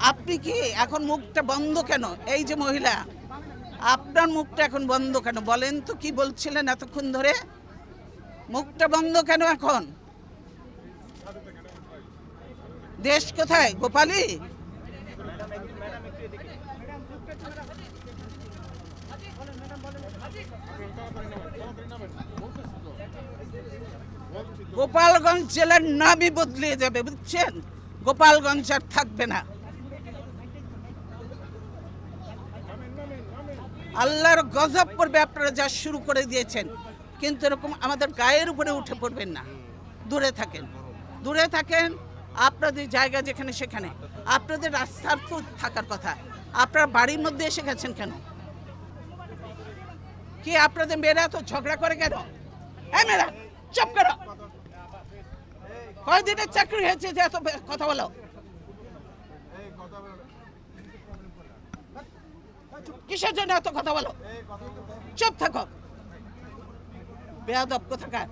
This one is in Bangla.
আপনি কি এখন মুখটা বন্ধ কেন? এই যে মহিলা, আপনার মুখটা এখন বন্ধ কেন বলেন তো? কি বলছিলেন এতক্ষণ ধরে? মুখটা বন্ধ কেন এখন? দেশ কোথায়? গোপালী? গোপালগঞ্জ জেলার নামই বদলে যাবে, বুঝছেন? গোপালগঞ্জ আর থাকবে না। আল্লাহর গজব পড়বে, আপনারা যা শুরু করে দিয়েছেন। কিন্তু এরকম আমাদের গায়ের উপরে উঠে পড়বেন না। দূরে থাকেন, দূরে থাকেন। আপনাদের জায়গা যেখানে সেখানে। আপনাদের রাস্তার তো থাকার কথা। আপনার বাড়ির মধ্যে এসে গেছেন কেন? কি আপনাদের মেয়েরা তো ঝগড়া করে কেন? এই মেয়েরা চুপ করো। কয়দিনের চাকরি হয়েছে যে এত কথা বলো? কিসের জন্য এত কথা বলো? চুপ থাকো, বেয়াদব কোথাকার।